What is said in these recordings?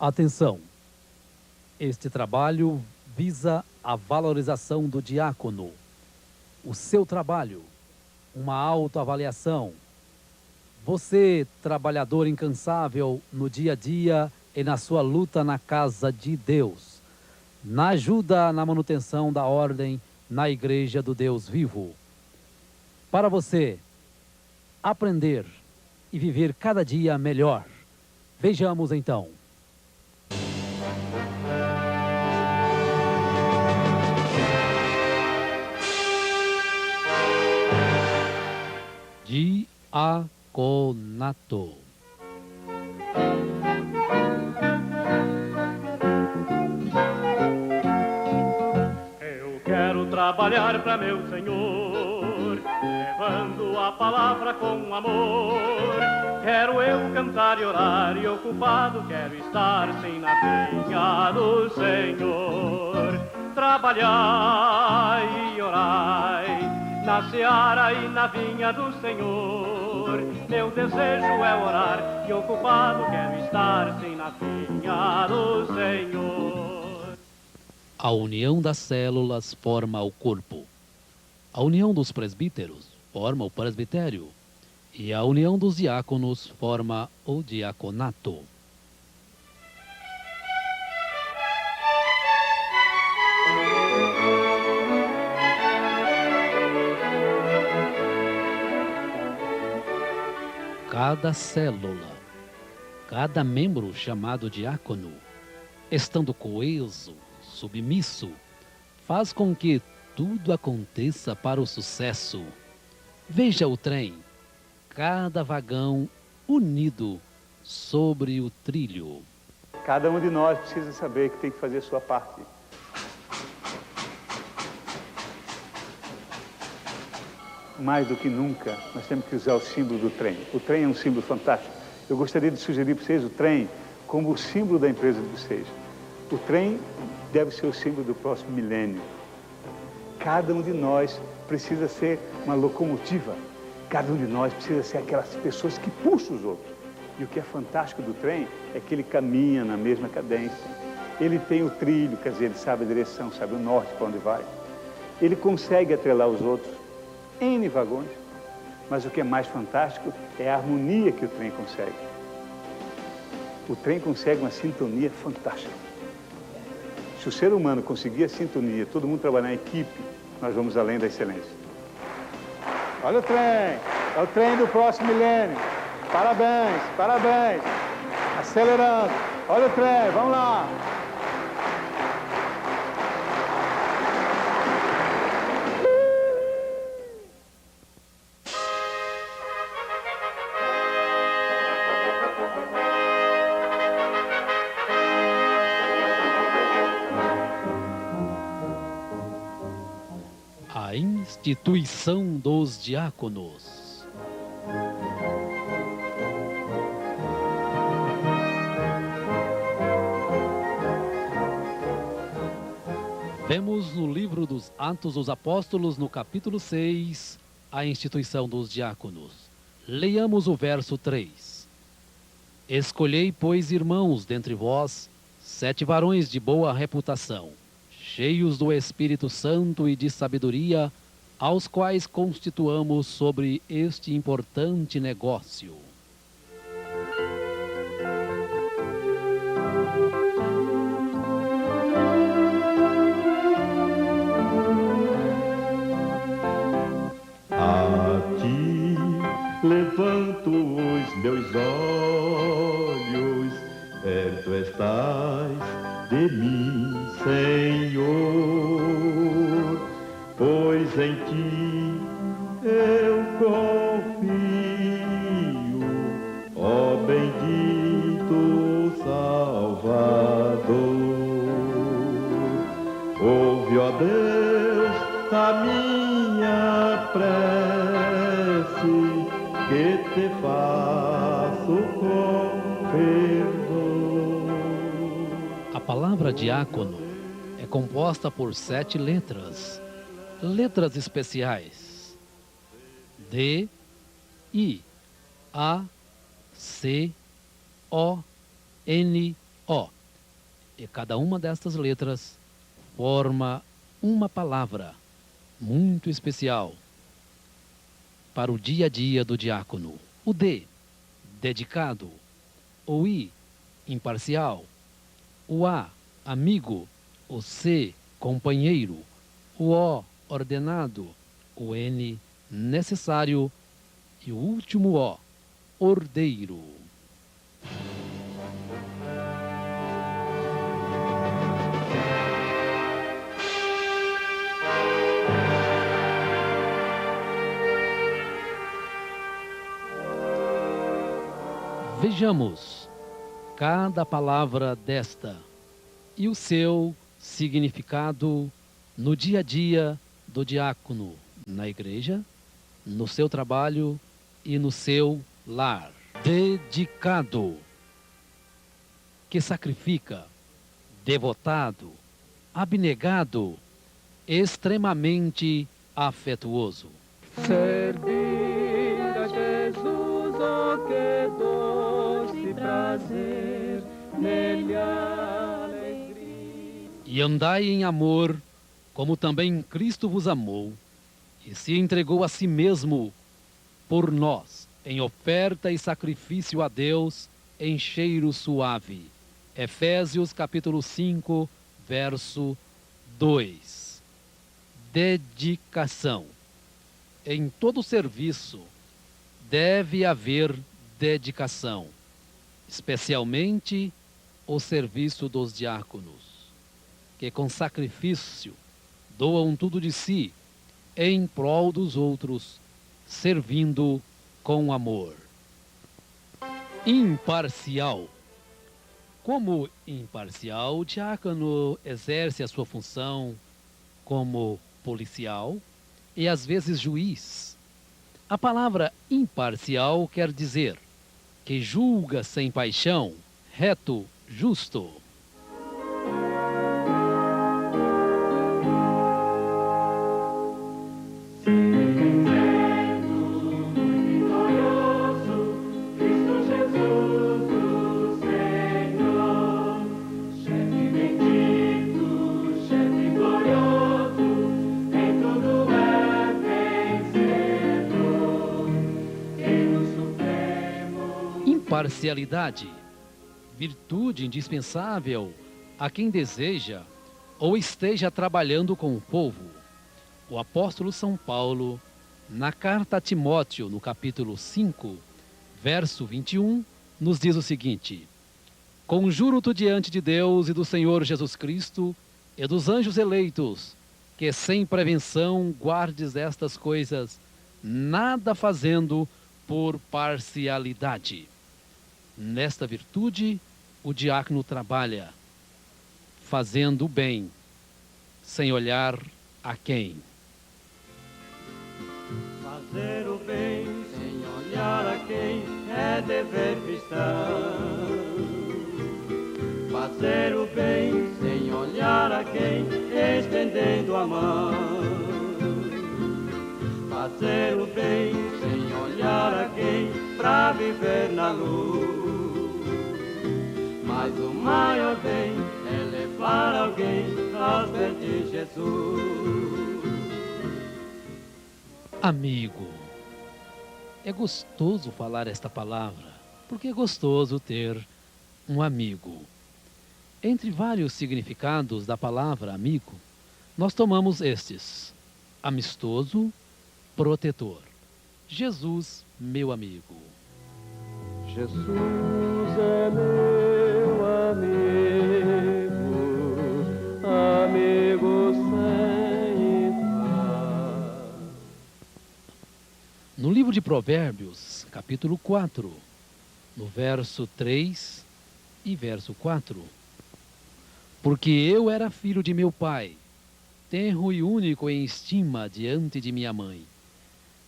Atenção! Este trabalho visa a valorização do diácono. O seu trabalho, uma autoavaliação. Você, trabalhador incansável no dia a dia e na sua luta na casa de Deus, na ajuda na manutenção da ordem na Igreja do Deus vivo. Para você aprender e viver cada dia melhor. Vejamos então. Diaconato. Eu quero trabalhar para meu Senhor, levando a palavra com amor. Quero eu cantar e orar e ocupado quero estar sim na vinha do Senhor. Trabalhai e orai na seara e na vinha do Senhor. Meu desejo é orar e ocupado quero estar sim na vinha do Senhor. A união das células forma o corpo. A união dos presbíteros forma o presbitério. E a união dos diáconos forma o diaconato. Cada célula, cada membro chamado diácono, estando coeso, submisso, faz com que tudo aconteça para o sucesso. Veja o trem, cada vagão unido sobre o trilho. Cada um de nós precisa saber que tem que fazer a sua parte. Mais do que nunca, nós temos que usar o símbolo do trem. O trem é um símbolo fantástico. Eu gostaria de sugerir para vocês o trem como o símbolo da empresa de vocês. O trem deve ser o símbolo do próximo milênio. Cada um de nós precisa ser uma locomotiva. Cada um de nós precisa ser aquelas pessoas que puxam os outros. E o que é fantástico do trem é que ele caminha na mesma cadência. Ele tem o trilho, quer dizer, ele sabe a direção, sabe o norte para onde vai. Ele consegue atrelar os outros, N vagões. Mas o que é mais fantástico é a harmonia que o trem consegue. O trem consegue uma sintonia fantástica. Se o ser humano conseguir a sintonia, todo mundo trabalhar em equipe, nós vamos além da excelência. Olha o trem, é o trem do próximo milênio. Parabéns, parabéns. Acelerando. Olha o trem, vamos lá. A instituição dos diáconos. Vemos no livro dos Atos dos Apóstolos, no capítulo 6, a instituição dos diáconos. Leiamos o verso 3. Escolhei, pois, irmãos, dentre vós, 7 varões de boa reputação, cheios do Espírito Santo e de sabedoria, aos quais constituamos sobre este importante negócio. A ti levanto os meus olhos, perto estás de mim, Senhor, pois em ti eu confio, ó bendito Salvador. Ouve, ó Deus, a minha prece, que te faço com perdão. A palavra diácono é composta por 7 letras, letras especiais: D, I, A, C, O, N, O. E cada uma destas letras forma uma palavra muito especial para o dia a dia do diácono. O D, dedicado. O I, imparcial. O A, amigo. O C, companheiro. O O, ordenado. O N, necessário. E o último O, ordeiro. Vejamos cada palavra desta e o seu significado no dia a dia do diácono, na igreja, no seu trabalho e no seu lar. Dedicado, que sacrifica, devotado, abnegado, extremamente afetuoso. Servir a Jesus, oh que doce prazer, nele a alegria. E andai em amor, como também Cristo vos amou, e se entregou a si mesmo por nós, em oferta e sacrifício a Deus, em cheiro suave. Efésios capítulo 5, verso 2. Dedicação. Em todo serviço deve haver dedicação, especialmente o serviço dos diáconos, que com sacrifício doam tudo de si em prol dos outros, servindo com amor. Imparcial. Como imparcial, o diácono exerce a sua função como policial e às vezes juiz. A palavra imparcial quer dizer que julga sem paixão, reto, justo. Imparcialidade, virtude indispensável a quem deseja ou esteja trabalhando com o povo. O apóstolo São Paulo, na carta a Timóteo, no capítulo 5, verso 21, nos diz o seguinte: Conjuro-te diante de Deus e do Senhor Jesus Cristo e dos anjos eleitos, que sem prevenção guardes estas coisas, nada fazendo por parcialidade. Nesta virtude, o diácono trabalha, fazendo o bem, sem olhar a quem. Fazer o bem sem olhar a quem é dever cristão. Fazer o bem sem olhar a quem, estendendo a mão. Fazer o bem sem olhar a quem, pra viver na luz. Mas o maior bem é levar alguém aos pés de Jesus. Amigo. É gostoso falar esta palavra, porque é gostoso ter um amigo. Entre vários significados da palavra amigo, nós tomamos estes: amistoso, protetor. Jesus, meu amigo. Jesus é meu amigo, amigo sem igual. No livro de Provérbios, capítulo 4, no verso 3 e verso 4. Porque eu era filho de meu pai, tenro e único em estima diante de minha mãe.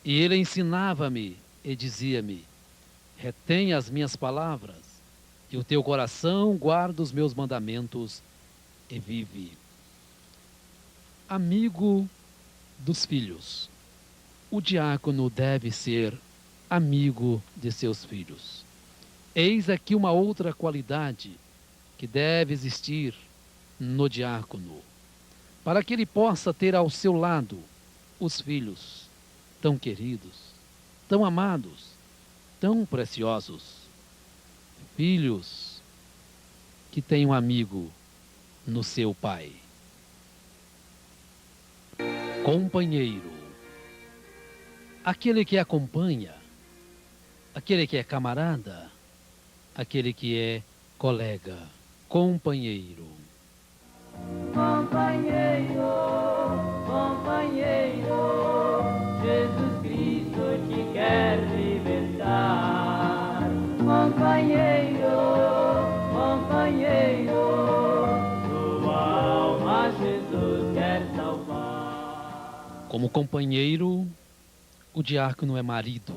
E ele ensinava-me e dizia-me: retém as minhas palavras, e o teu coração guarda os meus mandamentos e vive. Amigo dos filhos. O diácono deve ser amigo de seus filhos. Eis aqui uma outra qualidade que deve existir no diácono, para que ele possa ter ao seu lado os filhos tão queridos, tão amados, tão preciosos, filhos que têm um amigo no seu pai. Companheiro, aquele que acompanha, aquele que é camarada, aquele que é colega, companheiro. Companheiro, companheiro, Jesus Cristo te quer libertar. Companheiro, companheiro, tua alma Jesus quer salvar. Como companheiro, o diácono é marido,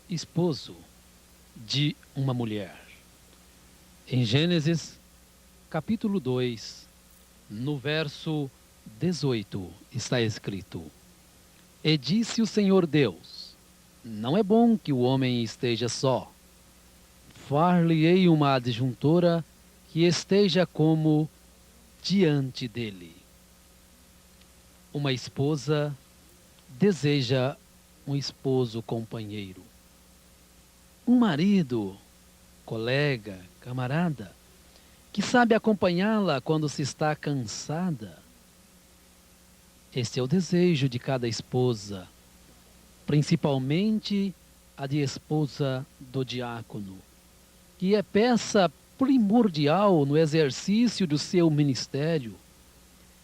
esposo de uma mulher. Em Gênesis, capítulo 2, no verso 18, está escrito: E disse o Senhor Deus, não é bom que o homem esteja só. Far-lhe-ei uma adjuntora que esteja como diante dele. Uma esposa deseja um esposo companheiro. Um marido, colega, camarada, que sabe acompanhá-la quando se está cansada. Este é o desejo de cada esposa, principalmente a de esposa do diácono, que é peça primordial no exercício do seu ministério.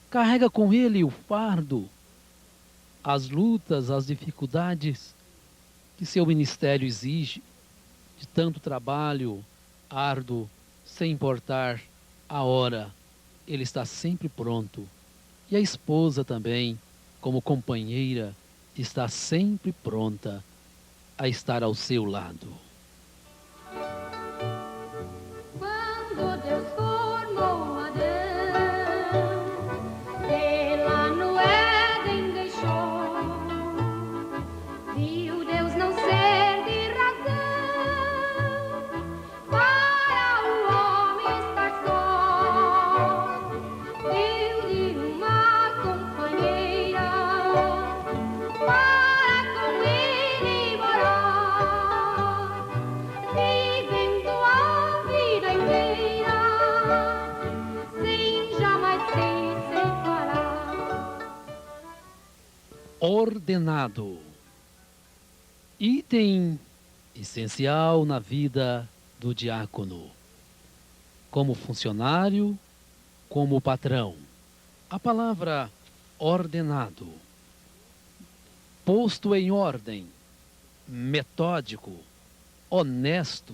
Carrega com ele o fardo, as lutas, as dificuldades que seu ministério exige, de tanto trabalho árduo, sem importar a hora, ele está sempre pronto. E a esposa também, como companheira, está sempre pronta a estar ao seu lado. Quando Deus formou Adão, ele lá no Éden deixou, viu Deus não ser de razão, para o homem estar só, deu-lhe uma companheira, para com ele morar, vivendo a vida inteira, sem jamais se separar. Ordenado. Item essencial na vida do diácono. Como funcionário, como patrão. A palavra ordenado, posto em ordem, metódico, honesto,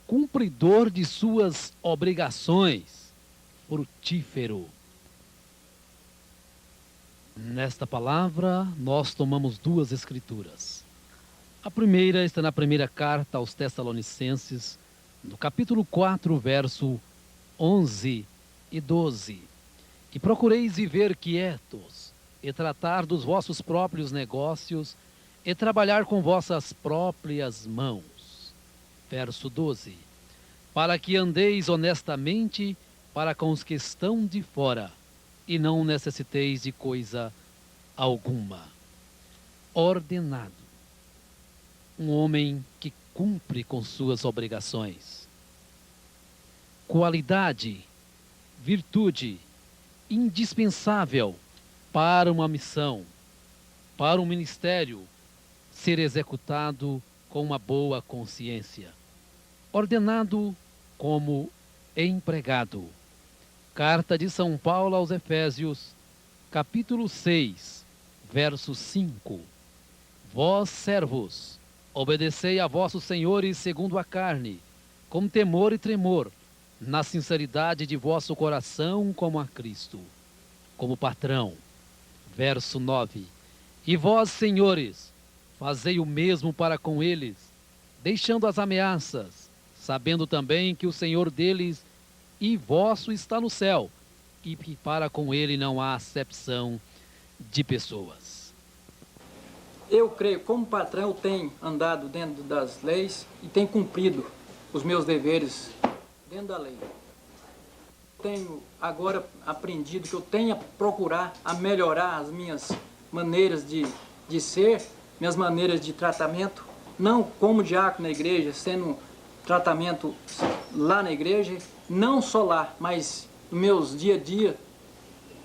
cumpridor de suas obrigações, frutífero. Nesta palavra, nós tomamos duas escrituras. A primeira está na primeira carta aos Tessalonicenses, no capítulo 4, verso 11 e 12. E procureis viver quietos, e tratar dos vossos próprios negócios, e trabalhar com vossas próprias mãos. Verso 12. Para que andeis honestamente para com os que estão de fora, e não necessiteis de coisa alguma. Ordenado. Um homem que cumpre com suas obrigações. Qualidade, virtude indispensável para uma missão, para um ministério ser executado com uma boa consciência. Ordenado como empregado. Carta de São Paulo aos Efésios, capítulo 6, verso 5. Vós, servos, obedecei a vossos senhores segundo a carne, com temor e tremor, na sinceridade de vosso coração como a Cristo, como patrão. Verso 9. E vós, senhores, fazei o mesmo para com eles, deixando as ameaças, sabendo também que o Senhor deles e vosso está no céu, e que para com ele não há acepção de pessoas. Eu creio, como patrão, eu tenho andado dentro das leis e tenho cumprido os meus deveres dentro da lei. tenho agora aprendido, que eu tenho a procurar, a melhorar as minhas maneiras de ser, minhas maneiras de tratamento, não como diácono na igreja, sendo tratamento lá na igreja, não só lá, mas nos meus dia a dia,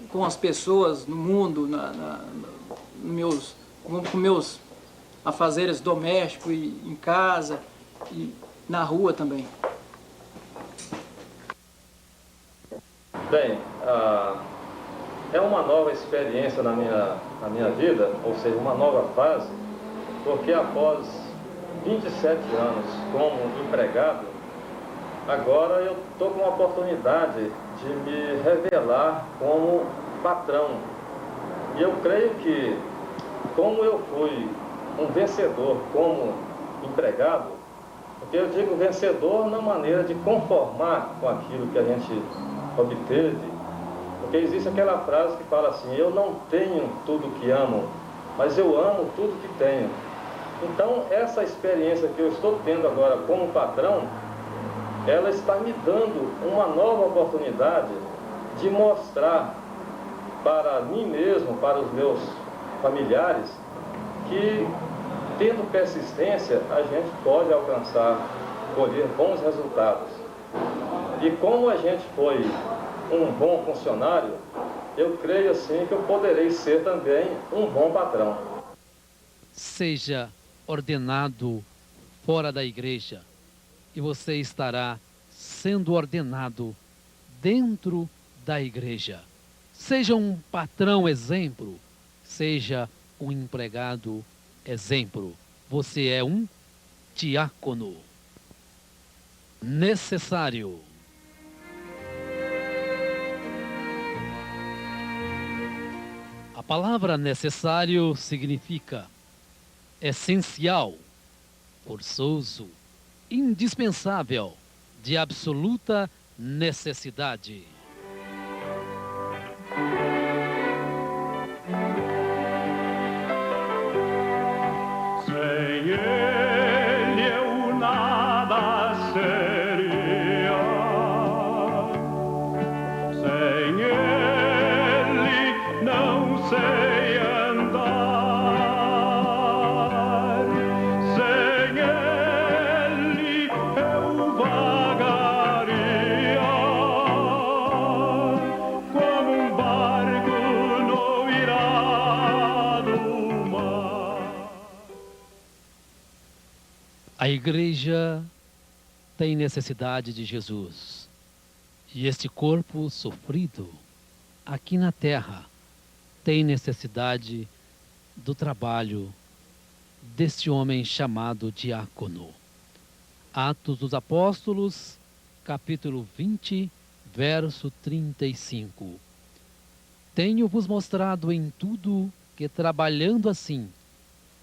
com as pessoas no mundo, com meus afazeres domésticos e em casa e na rua também. Bem, é uma nova experiência na minha vida, ou seja, uma nova fase, porque após 27 anos como empregado, agora eu estou com a oportunidade de me revelar como patrão. E eu creio que, como eu fui um vencedor como empregado, porque eu digo vencedor na maneira de conformar com aquilo que a gente obteve, porque existe aquela frase que fala assim: eu não tenho tudo que amo, mas eu amo tudo que tenho. Então, essa experiência que eu estou tendo agora como patrão, ela está me dando uma nova oportunidade de mostrar para mim mesmo, para os meus familiares, que, tendo persistência, a gente pode alcançar, colher bons resultados. E como a gente foi um bom funcionário, eu creio assim que eu poderei ser também um bom patrão. Seja ordenado fora da igreja e você estará sendo ordenado dentro da igreja. Seja um patrão exemplo, seja um empregado exemplo. Você é um diácono necessário. A palavra necessário significa essencial, forçoso, indispensável, de absoluta necessidade. Sem ele eu nada seria. Sem ele não sei andar. Sem ele eu vagaria como um barco no irado mar. A igreja tem necessidade de Jesus. E este corpo sofrido aqui na terra tem necessidade do trabalho deste homem chamado diácono. Atos dos Apóstolos, capítulo 20, verso 35. Tenho-vos mostrado em tudo que, trabalhando assim,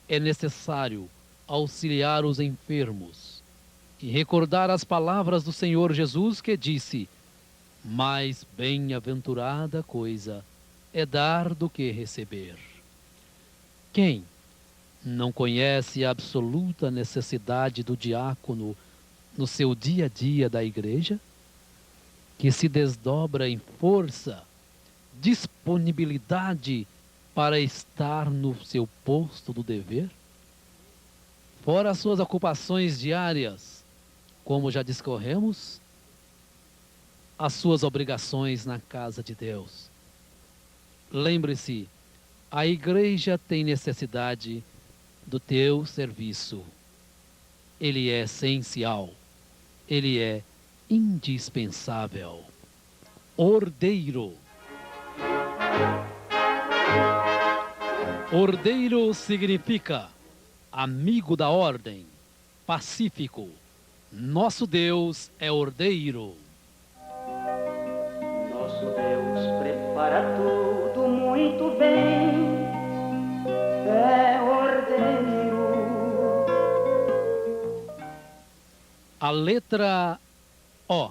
é necessário auxiliar os enfermos e recordar as palavras do Senhor Jesus, que disse: mais bem-aventurada coisa é dar do que receber. Quem não conhece a absoluta necessidade do diácono no seu dia a dia da igreja, que se desdobra em força, disponibilidade para estar no seu posto do dever? Fora as suas ocupações diárias, como já discorremos, as suas obrigações na casa de Deus. Lembre-se, a igreja tem necessidade do teu serviço. Ele é essencial, ele é indispensável. Ordeiro. Ordeiro significa amigo da ordem, pacífico. Nosso Deus é ordeiro. Nosso Deus prepara tudo muito bem, é ordeiro. A letra O,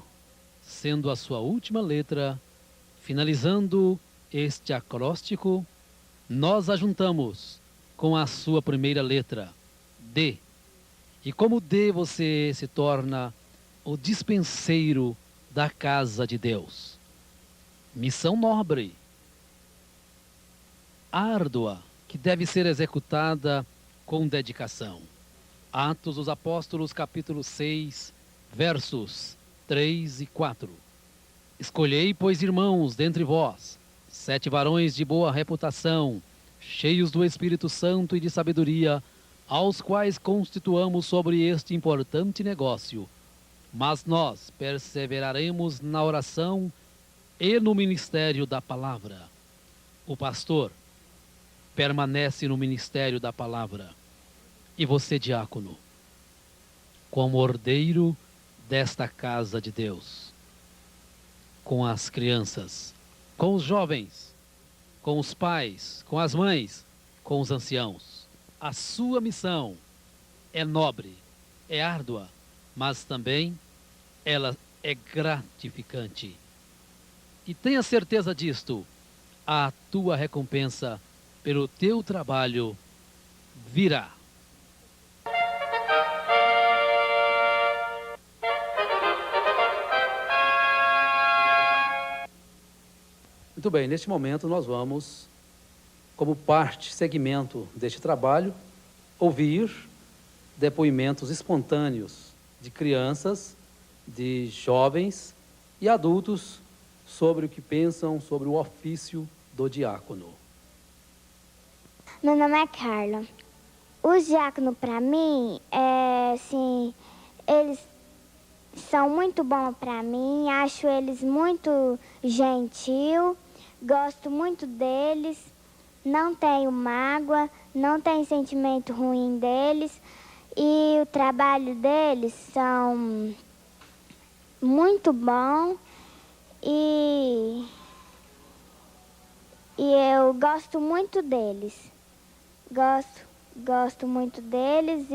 sendo a sua última letra, finalizando este acróstico, nós a juntamos com a sua primeira letra, D. E como D, você se torna o dispenseiro da casa de Deus. Missão nobre, árdua, que deve ser executada com dedicação. Atos dos Apóstolos, capítulo 6, versos 3 e 4. Escolhei, pois, irmãos, dentre vós, 7 varões de boa reputação, cheios do Espírito Santo e de sabedoria, aos quais constituamos sobre este importante negócio. Mas nós perseveraremos na oração e no ministério da palavra. O pastor permanece no ministério da palavra. E você, diácono, como ordeiro desta casa de Deus, com as crianças, com os jovens, com os pais, com as mães, com os anciãos. A sua missão é nobre, é árdua, mas também ela é gratificante. E tenha certeza disto, a tua recompensa pelo teu trabalho virá. Muito bem, neste momento nós vamos, como parte, segmento deste trabalho, ouvir depoimentos espontâneos de crianças, de jovens e adultos sobre o que pensam sobre o ofício do diácono. Meu nome é Carla. Os diáconos, para mim, eles são muito bons para mim. Acho eles muito gentil, gosto muito deles. Não tenho mágoa, não tenho sentimento ruim deles. E o trabalho deles são muito bom. E eu gosto muito deles. Gosto muito deles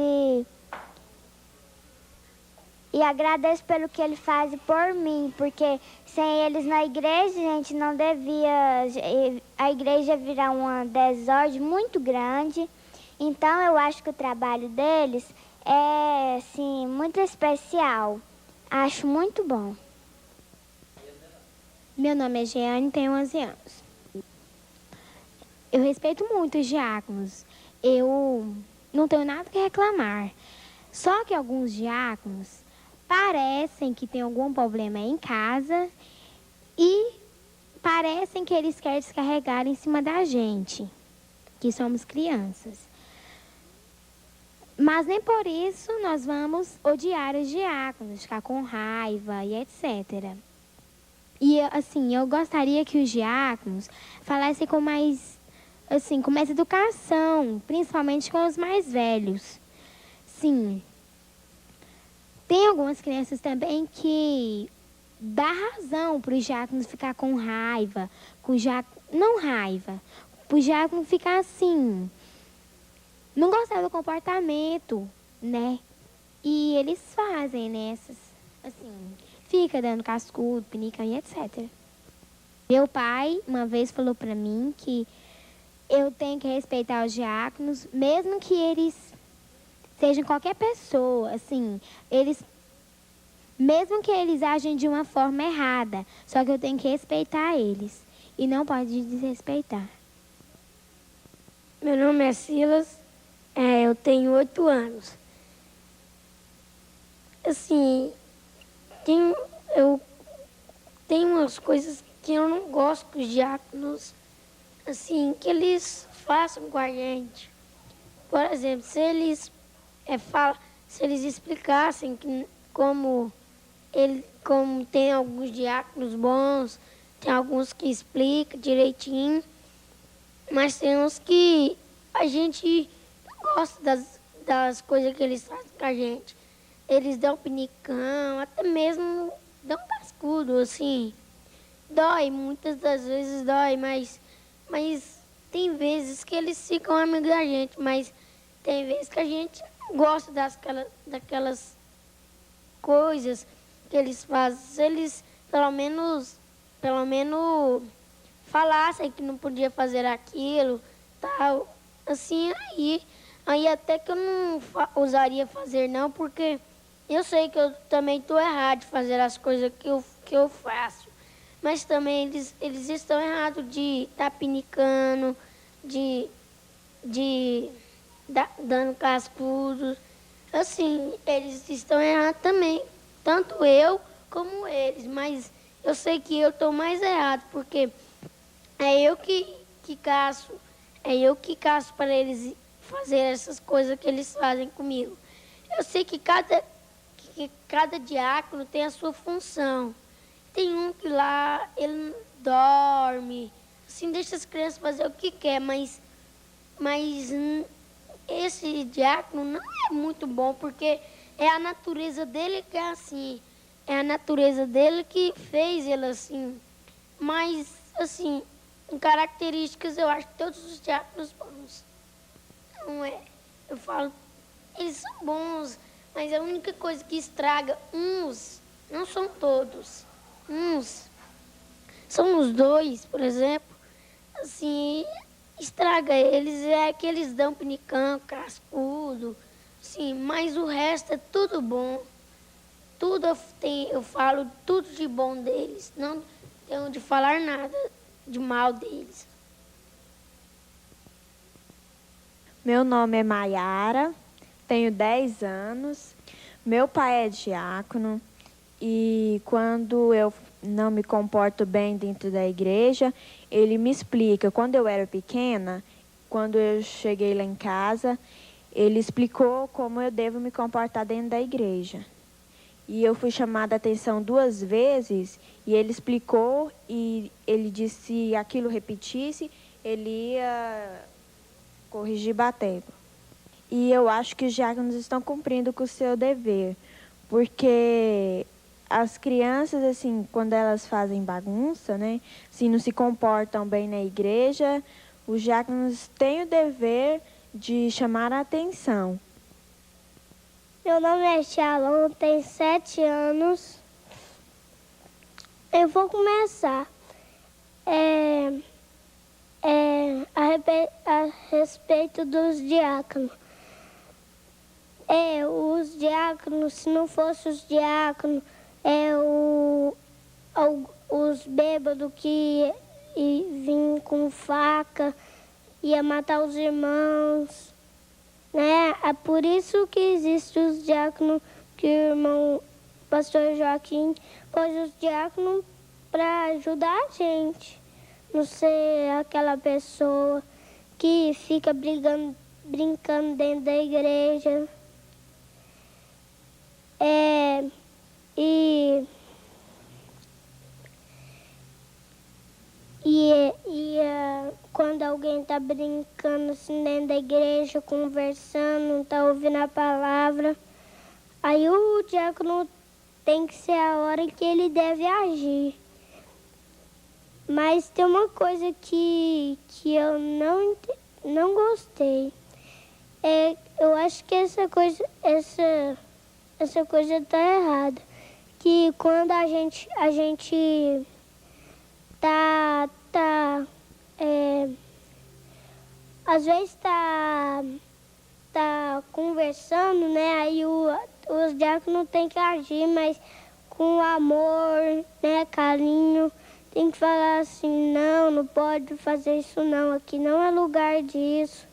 e agradeço pelo que eles fazem por mim, porque sem eles na igreja, a gente não devia... A igreja virar uma desordem muito grande. Então, eu acho que o trabalho deles é, assim, muito especial. Acho muito bom. Meu nome é Jeane, tenho 11 anos. Eu respeito muito os diáconos. Eu não tenho nada que reclamar. Só que alguns diáconos parecem que tem algum problema em casa e parecem que eles querem descarregar em cima da gente, que somos crianças. Mas nem por isso nós vamos odiar os diáconos, ficar com raiva e etc. E, assim, eu gostaria que os diáconos falassem com mais educação, principalmente com os mais velhos. Sim, tem algumas crianças também que dá razão para os diáconos ficar com raiva, não raiva, para o diácono ficar assim, não gostar do comportamento, né? E eles fazem, né? Fica dando cascudo, pinicão e etc. Meu pai, uma vez, falou para mim que eu tenho que respeitar os diáconos, mesmo que eles sejam qualquer pessoa, mesmo que eles agem de uma forma errada, só que eu tenho que respeitar eles e não pode desrespeitar. Meu nome é Silas, eu tenho 8 anos. Eu tenho umas coisas que eu não gosto que os diáconos, que eles façam com a gente. Por exemplo, se eles explicassem como tem alguns diáconos bons, tem alguns que explicam direitinho, mas tem uns que a gente gosta das coisas que eles fazem com a gente. Eles dão pinicão, até mesmo dão cascudo, Dói, muitas das vezes dói, mas tem vezes que eles ficam amigos da gente, mas tem vezes que a gente gosta daquelas coisas que eles fazem. Se eles pelo menos falassem que não podia fazer aquilo, tal, aí até que eu não ousaria fazer não, porque eu sei que eu também estou errado de fazer as coisas que eu faço. mas também eles estão errados de estar pinicando, dando cascudo. Assim, eles estão errados também, tanto eu como eles, mas eu sei que eu estou mais errado, porque é eu que caço para eles fazer essas coisas que eles fazem comigo. Eu sei que cada diácono tem a sua função. Tem um que lá, ele dorme, assim, deixa as crianças fazer o que quer, mas esse diácono não é muito bom, porque é a natureza dele que é assim. É a natureza dele que fez ele assim. Mas, assim, em características, eu acho que todos os diáconos bons. Não é. Eu falo, eles são bons, mas a única coisa que estraga uns, não são todos. Uns são os dois, por exemplo, assim, estraga eles, é que eles dão pinicão, cascudo, assim, mas o resto é tudo bom. Tudo eu falo tudo de bom deles, não tenho de falar nada de mal deles. Meu nome é Maiara, tenho 10 anos, meu pai é diácono. E quando eu não me comporto bem dentro da igreja, ele me explica. Quando eu era pequena, quando eu cheguei lá em casa, ele explicou como eu devo me comportar dentro da igreja. E eu fui chamada a atenção 2 vezes, e ele explicou, e ele disse que se aquilo repetisse, ele ia corrigir batendo. E eu acho que os diáconos estão cumprindo com o seu dever, porque as crianças, assim, quando elas fazem bagunça, né, se não se comportam bem na igreja, os diáconos têm o dever de chamar a atenção. Meu nome é Shalom, tenho 7 anos. Eu vou começar. A respeito dos diáconos. Os diáconos, se não fossem os diáconos, os bêbados que vinham com faca, ia matar os irmãos, né? É por isso que existem os diáconos, que o irmão pastor Joaquim pôs os diáconos para ajudar a gente, não ser aquela pessoa que fica brincando dentro da igreja. Quando alguém está brincando assim dentro da igreja, conversando, não está ouvindo a palavra, aí o diácono tem que ser a hora que ele deve agir. Mas tem uma coisa que eu não gostei. Eu acho que essa coisa está errada. Que quando a gente às vezes tá conversando, né? Aí os diáconos têm que agir, mas com amor, né? Carinho. Tem que falar assim, não pode fazer isso não, aqui não é lugar disso.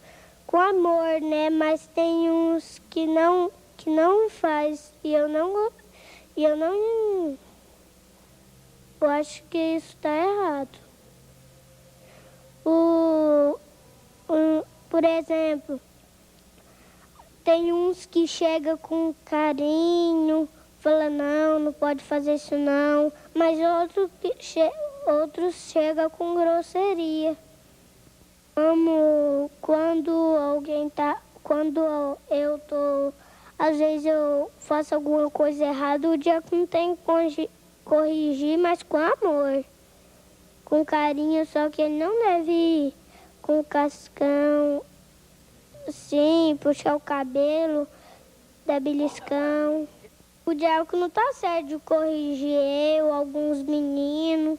Com amor, né? Mas tem uns que não faz, eu acho que isso está errado. Por exemplo, tem uns que chegam com carinho, fala não pode fazer isso não, mas outros chegam com grosseria. Como quando às vezes eu faço alguma coisa errada, o diácono tem que corrigir, mas com amor, com carinho, só que ele não deve ir com cascão, assim, puxar o cabelo, dar beliscão. O diácono não tá certo de corrigir alguns meninos,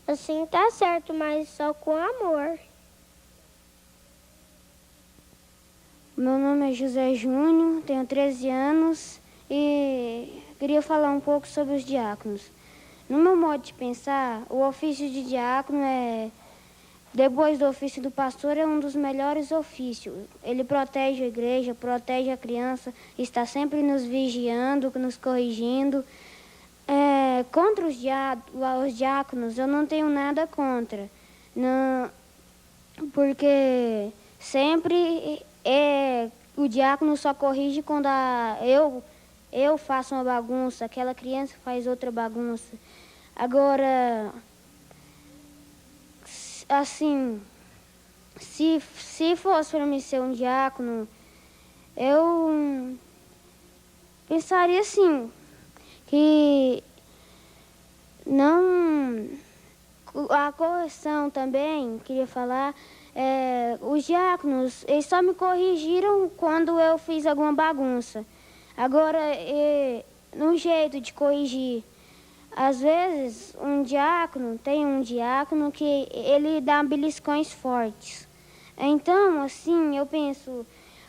assim tá certo, mas só com amor. Meu nome é José Júnior, tenho 13 anos e queria falar um pouco sobre os diáconos. no meu modo de pensar, o ofício de diácono depois do ofício do pastor, é um dos melhores ofícios. Ele protege a igreja, protege a criança, está sempre nos vigiando, nos corrigindo. Contra os diáconos, eu não tenho nada contra. Não, porque sempre o diácono só corrige quando eu faço uma bagunça, aquela criança faz outra bagunça. Agora, assim, se fosse para mim ser um diácono, eu pensaria assim, que não... A correção também, queria falar, os diáconos, eles só me corrigiram quando eu fiz alguma bagunça. Agora, no jeito de corrigir, às vezes tem um diácono que ele dá beliscões fortes. Então, assim, eu penso,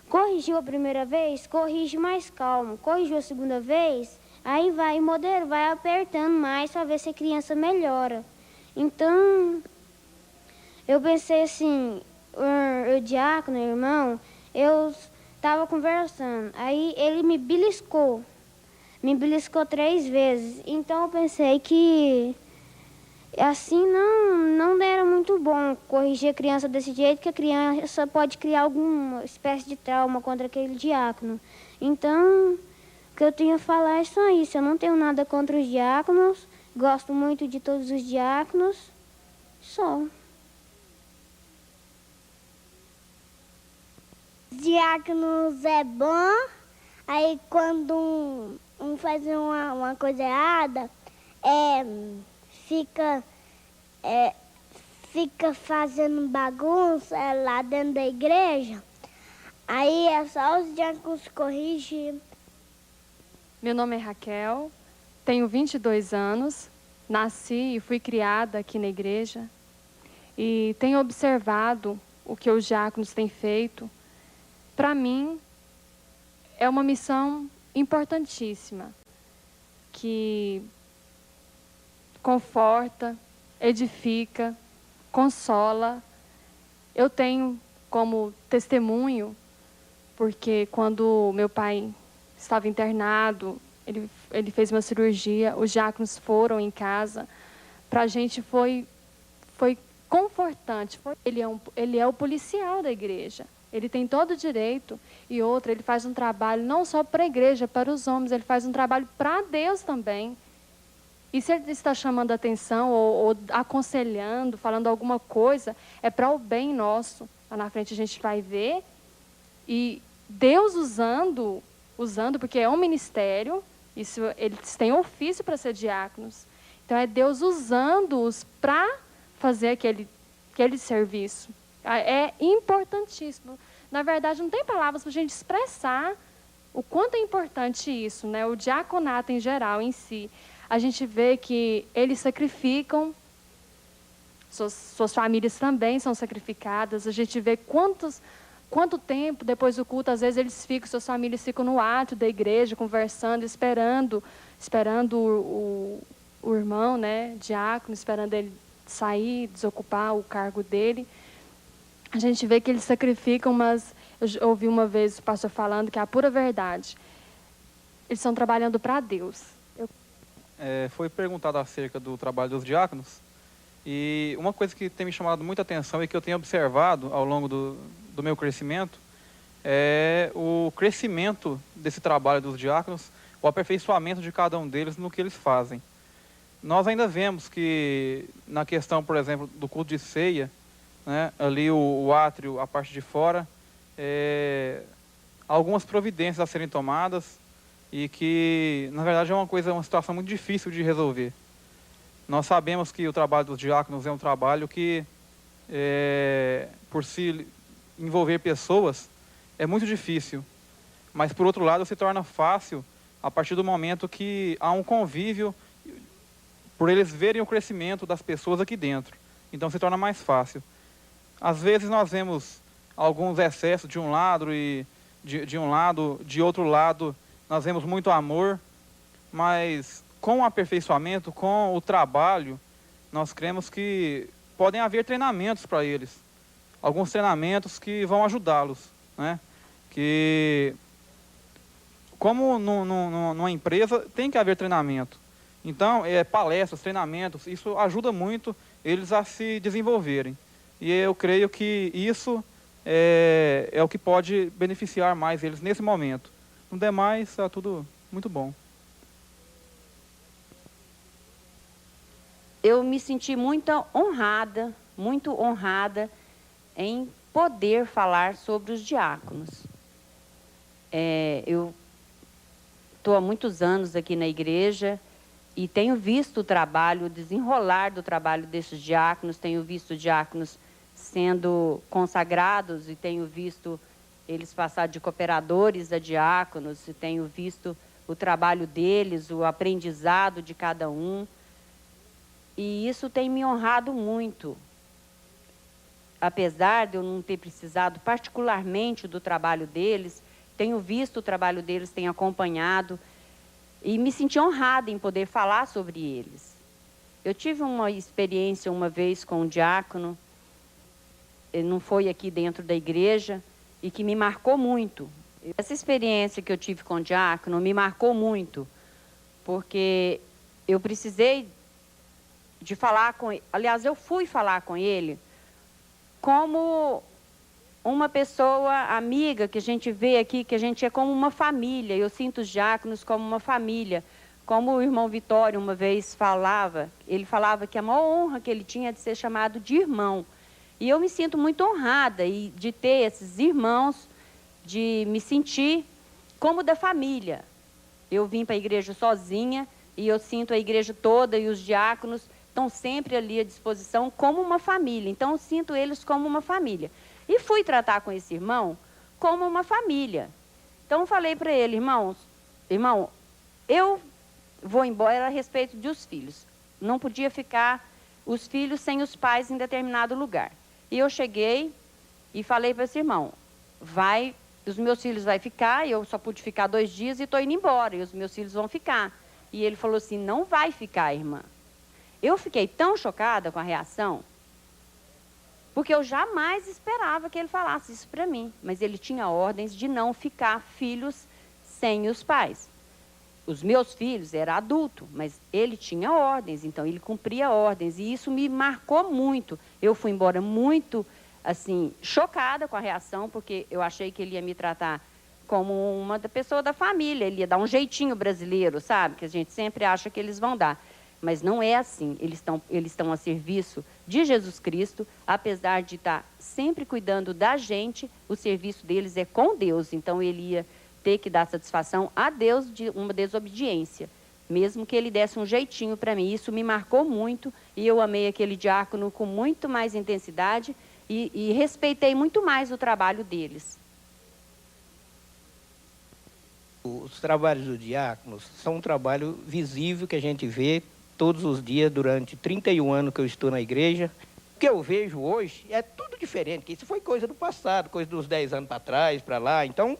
corrigiu a primeira vez, corrige mais calmo. Corrigiu a segunda vez, aí vai apertando mais para ver se a criança melhora. Então, eu pensei assim, o diácono, o irmão, eu estava conversando, aí ele me beliscou 3 vezes. Então eu pensei que assim não era muito bom corrigir a criança desse jeito, que a criança pode criar alguma espécie de trauma contra aquele diácono. Então, o que eu tinha a falar é só isso. Eu não tenho nada contra os diáconos, gosto muito de todos os diáconos, só. Diáconos é bom, aí quando um faz uma coisa errada, fica fazendo bagunça lá dentro da igreja, aí é só os diáconos corrigir. Meu nome é Raquel, tenho 22 anos, nasci e fui criada aqui na igreja e tenho observado o que os diáconos têm feito. Para mim, é uma missão importantíssima, que conforta, edifica, consola. Eu tenho como testemunho, porque quando meu pai estava internado, ele fez uma cirurgia, os diáconos foram em casa. Para a gente foi confortante. Ele é o policial da igreja. Ele tem todo o direito. E outra, ele faz um trabalho não só para a igreja, para os homens, ele faz um trabalho para Deus também. E se ele está chamando a atenção ou aconselhando, falando alguma coisa, é para o bem nosso. Lá na frente a gente vai ver. E Deus usando, porque é um ministério, eles têm ofício para ser diáconos. Então é Deus usando-os para fazer aquele serviço. É importantíssimo. Na verdade, não tem palavras para a gente expressar o quanto é importante isso, né? O diaconato em geral, em si. A gente vê que eles sacrificam, suas famílias também são sacrificadas. A gente vê quanto tempo depois do culto, às vezes suas famílias ficam no átrio da igreja, conversando, esperando o irmão, né, diácono, esperando ele sair, desocupar o cargo dele. A gente vê que eles sacrificam, mas eu ouvi uma vez o pastor falando que é a pura verdade. Eles estão trabalhando para Deus. Foi perguntado acerca do trabalho dos diáconos, e uma coisa que tem me chamado muita atenção e que eu tenho observado ao longo do meu crescimento é o crescimento desse trabalho dos diáconos, o aperfeiçoamento de cada um deles no que eles fazem. Nós ainda vemos que na questão, por exemplo, do culto de ceia, né, ali o átrio, a parte de fora, algumas providências a serem tomadas e que, na verdade, é uma situação muito difícil de resolver. Nós sabemos que o trabalho dos diáconos é um trabalho que, por se envolver pessoas, é muito difícil. Mas, por outro lado, se torna fácil a partir do momento que há um convívio, por eles verem o crescimento das pessoas aqui dentro. Então, se torna mais fácil. Às vezes nós vemos alguns excessos de um lado e de outro lado nós vemos muito amor, mas com o aperfeiçoamento, com o trabalho, nós cremos que podem haver treinamentos para eles. Alguns treinamentos que vão ajudá-los, né? Que, como numa empresa, tem que haver treinamento. Então, palestras, treinamentos, isso ajuda muito eles a se desenvolverem. E eu creio que isso é o que pode beneficiar mais eles nesse momento. No demais, está tudo muito bom. Eu me senti muito honrada em poder falar sobre os diáconos. Eu estou há muitos anos aqui na igreja e tenho visto o trabalho, o desenrolar do trabalho desses diáconos, tenho visto diáconos sendo consagrados e tenho visto eles passar de cooperadores a diáconos e tenho visto o trabalho deles, o aprendizado de cada um. E isso tem me honrado muito. Apesar de eu não ter precisado particularmente do trabalho deles, tenho visto o trabalho deles, tenho acompanhado e me senti honrada em poder falar sobre eles. Eu tive uma experiência uma vez com um diácono, ele não foi aqui dentro da igreja, e que me marcou muito. Essa experiência que eu tive com o diácono me marcou muito, porque eu precisei de falar com ele. Aliás, eu fui falar com ele como uma pessoa amiga que a gente vê aqui, que a gente é como uma família. Eu sinto os diáconos como uma família. Como o irmão Vitório uma vez falava, ele falava que a maior honra que ele tinha de ser chamado de irmão. E eu me sinto muito honrada de ter esses irmãos, de me sentir como da família. Eu vim para a igreja sozinha e eu sinto a igreja toda e os diáconos estão sempre ali à disposição como uma família. Então, eu sinto eles como uma família. E fui tratar com esse irmão como uma família. Então, eu falei para ele, irmão, eu vou embora a respeito dos filhos. Não podia ficar os filhos sem os pais em determinado lugar. E eu cheguei e falei para esse irmão, os meus filhos vão ficar, eu só pude ficar 2 dias e estou indo embora, e os meus filhos vão ficar. E ele falou assim, não vai ficar, irmã. Eu fiquei tão chocada com a reação, porque eu jamais esperava que ele falasse isso para mim. Mas ele tinha ordens de não ficar filhos sem os pais. Os meus filhos eram adultos, mas ele tinha ordens, então ele cumpria ordens. E isso me marcou muito. Eu fui embora muito, assim, chocada com a reação, porque eu achei que ele ia me tratar como uma pessoa da família. Ele ia dar um jeitinho brasileiro, sabe? Que a gente sempre acha que eles vão dar. Mas não é assim. Eles estão a serviço de Jesus Cristo, apesar de estar sempre cuidando da gente, o serviço deles é com Deus. Então ele ia ter que dar satisfação a Deus de uma desobediência, mesmo que ele desse um jeitinho para mim. Isso me marcou muito e eu amei aquele diácono com muito mais intensidade e respeitei muito mais o trabalho deles. Os trabalhos dos diáconos são um trabalho visível que a gente vê todos os dias durante 31 anos que eu estou na igreja. O que eu vejo hoje é tudo diferente, que isso foi coisa do passado, coisa dos 10 anos para trás, para lá. Então,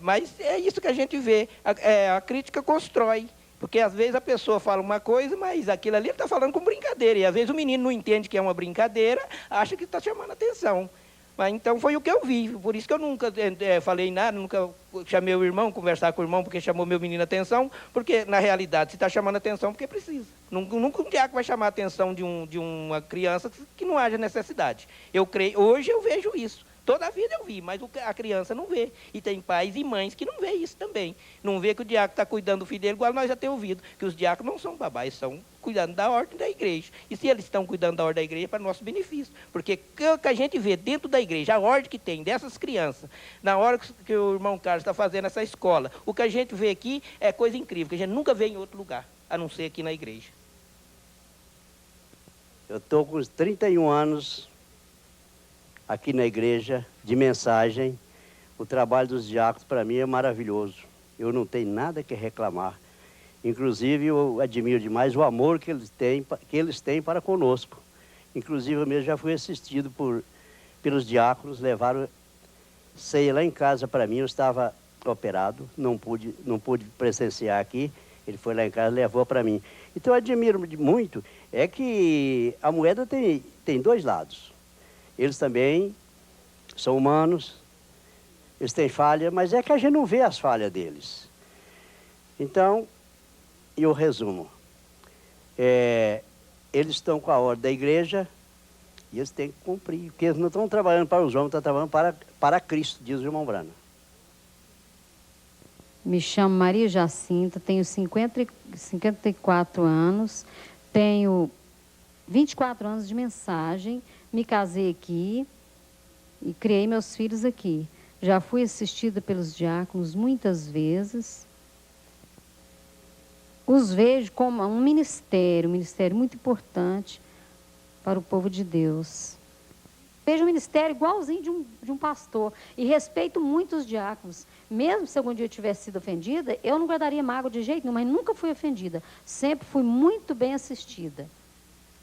mas é isso que a gente vê. A crítica constrói, porque às vezes a pessoa fala uma coisa, mas aquilo ali ele está falando com brincadeira. E às vezes o menino não entende que é uma brincadeira, acha que está chamando atenção. Mas então foi o que eu vi, por isso que eu nunca falei nada, nunca chamei o irmão, conversar com o irmão, porque chamou meu menino a atenção, porque na realidade se está chamando atenção porque precisa. Nunca um diácono vai chamar a atenção de uma criança que não haja necessidade. Eu creio, hoje eu vejo isso. Toda a vida eu vi, mas a criança não vê. E tem pais e mães que não vê isso também. Não vê que o diácono está cuidando do filho dele, igual nós já temos ouvido, que os diáconos não são babás, estão cuidando da ordem da igreja. E se eles estão cuidando da ordem da igreja, é para nosso benefício. Porque o que a gente vê dentro da igreja, a ordem que tem dessas crianças, na hora que o irmão Carlos está fazendo essa escola, o que a gente vê aqui é coisa incrível, que a gente nunca vê em outro lugar, a não ser aqui na igreja. Eu estou com os 31 anos aqui na igreja, de mensagem. O trabalho dos diáconos, para mim, é maravilhoso. Eu não tenho nada que reclamar. Inclusive, eu admiro demais o amor que eles têm para conosco. Inclusive, eu mesmo já fui assistido pelos diáconos, levaram ceia lá em casa para mim. Eu estava operado, não pude presenciar aqui. Ele foi lá em casa e levou para mim. Então eu admiro muito, é que a moeda tem dois lados. Eles também são humanos, eles têm falha, mas é que a gente não vê as falhas deles. Então, eu resumo. Eles estão com a ordem da igreja e eles têm que cumprir. Porque eles não estão trabalhando para os homens, estão trabalhando para Cristo, diz o irmão Brana. Me chamo Maria Jacinta, tenho 54 anos, tenho 24 anos de mensagem, me casei aqui e criei meus filhos aqui. Já fui assistida pelos diáconos muitas vezes. Os vejo como um ministério muito importante para o povo de Deus. Vejo um ministério igualzinho de um pastor e respeito muito os diáconos. Mesmo se algum dia eu tivesse sido ofendida, eu não guardaria mágoa de jeito nenhum, mas nunca fui ofendida. Sempre fui muito bem assistida.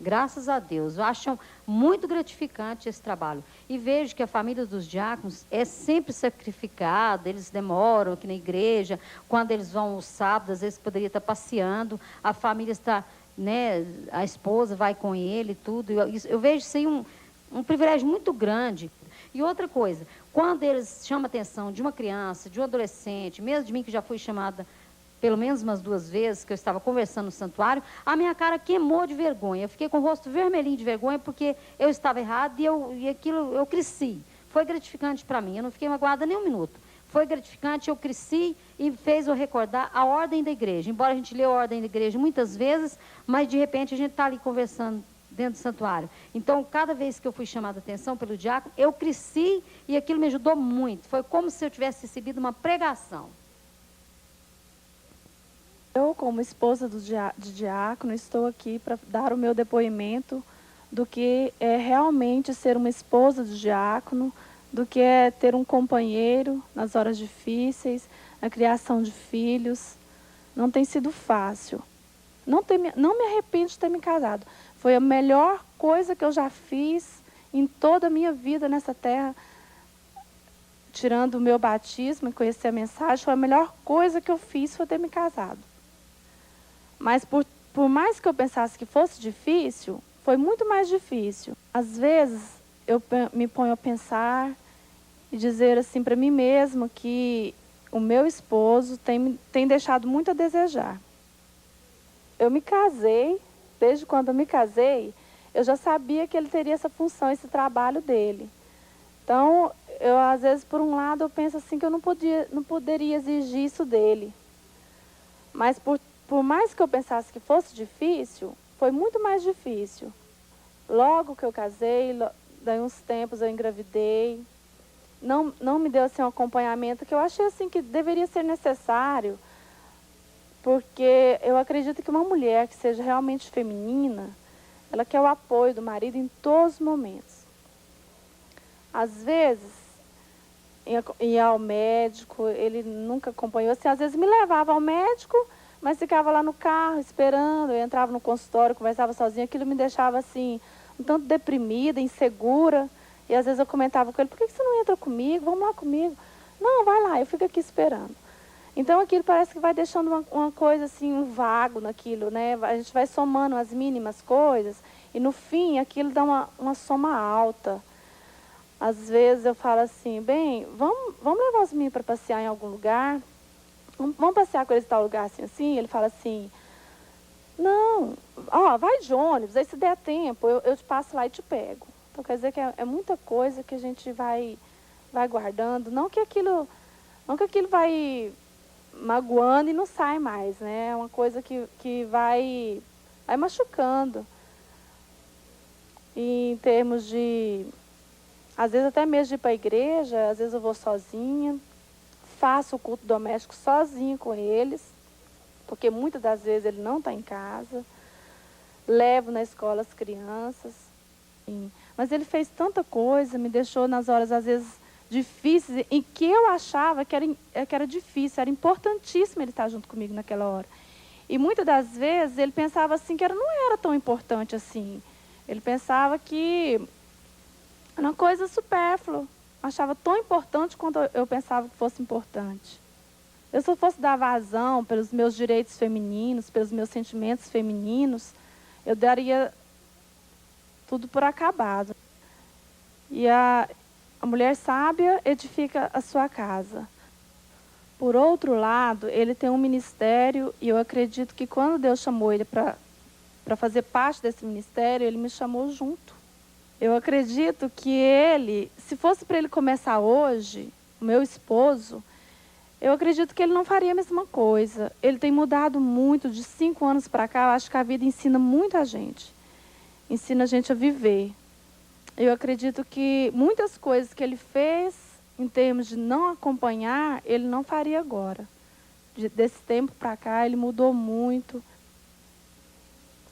Graças a Deus. Acham muito gratificante esse trabalho. E vejo que a família dos diáconos é sempre sacrificada, eles demoram aqui na igreja, quando eles vão aos sábados, às vezes poderia estar passeando, a família está, né, a esposa vai com ele e tudo. Eu vejo isso aí um privilégio muito grande. E outra coisa, quando eles chamam a atenção de uma criança, de um adolescente, mesmo de mim que já fui chamada pelo menos umas 2 vezes, que eu estava conversando no santuário, a minha cara queimou de vergonha. Eu fiquei com o rosto vermelhinho de vergonha porque eu estava errada e aquilo eu cresci. Foi gratificante para mim, eu não fiquei magoada nem um minuto. Foi gratificante, eu cresci e fez eu recordar a ordem da igreja. Embora a gente lê a ordem da igreja muitas vezes, mas de repente a gente está ali conversando dentro do santuário. Então, cada vez que eu fui chamada a atenção pelo diácono, eu cresci e aquilo me ajudou muito. Foi como se eu tivesse recebido uma pregação. Eu, como esposa de diácono, estou aqui para dar o meu depoimento do que é realmente ser uma esposa de diácono, do que é ter um companheiro nas horas difíceis, na criação de filhos. Não tem sido fácil. Não me arrependo de ter me casado. Foi a melhor coisa que eu já fiz em toda a minha vida nessa terra. Tirando o meu batismo e conhecer a mensagem, foi a melhor coisa que eu fiz foi ter me casado. Mas por mais que eu pensasse que fosse difícil, foi muito mais difícil. Às vezes, eu me ponho a pensar e dizer assim para mim mesma que o meu esposo tem deixado muito a desejar. Eu me casei, desde quando eu me casei, eu já sabia que ele teria essa função, esse trabalho dele. Então, eu às vezes, por um lado, eu penso assim que eu não poderia exigir isso dele. Mas por mais que eu pensasse que fosse difícil, foi muito mais difícil. Logo que eu casei, daí uns tempos eu engravidei. Não me deu assim, um acompanhamento que eu achei assim, que deveria ser necessário, porque eu acredito que uma mulher que seja realmente feminina, ela quer o apoio do marido em todos os momentos. Às vezes, ia ao médico, ele nunca acompanhou, assim, às vezes me levava ao médico, mas ficava lá no carro esperando, eu entrava no consultório, conversava sozinha, aquilo me deixava assim, um tanto deprimida, insegura, e às vezes eu comentava com ele, por que você não entra comigo? Vamos lá comigo. Não, vai lá, eu fico aqui esperando. Então aquilo parece que vai deixando uma coisa assim, um vago naquilo, né? A gente vai somando as mínimas coisas e no fim aquilo dá uma soma alta. Às vezes eu falo assim, bem, vamos levar os meninos para passear em algum lugar? Vamos passear com eles em tal lugar assim? Ele fala assim, não, vai de ônibus, aí se der tempo eu te passo lá e te pego. Então quer dizer que é muita coisa que a gente vai guardando, não que aquilo vai magoando e não sai mais, né? É uma coisa que vai machucando. E em termos de, às vezes até mesmo de ir para a igreja, às vezes eu vou sozinha, faço o culto doméstico sozinho com eles, porque muitas das vezes ele não está em casa, levo na escola as crianças. Mas ele fez tanta coisa, me deixou nas horas às vezes difíceis, em que eu achava que era difícil, era importantíssimo ele estar junto comigo naquela hora. E muitas das vezes ele pensava assim que não era tão importante assim. Ele pensava que era uma coisa supérflua. Achava tão importante quanto eu pensava que fosse importante. Eu, se eu fosse dar vazão pelos meus direitos femininos, pelos meus sentimentos femininos, eu daria tudo por acabado. E a mulher sábia edifica a sua casa. Por outro lado, ele tem um ministério e eu acredito que quando Deus chamou ele para fazer parte desse ministério, ele me chamou junto. Eu acredito que ele, se fosse para ele começar hoje, o meu esposo, eu acredito que ele não faria a mesma coisa. Ele tem mudado muito, de 5 anos para cá, eu acho que a vida ensina muito a gente. Ensina a gente a viver. Eu acredito que muitas coisas que ele fez, em termos de não acompanhar, ele não faria agora. Desse tempo para cá, ele mudou muito.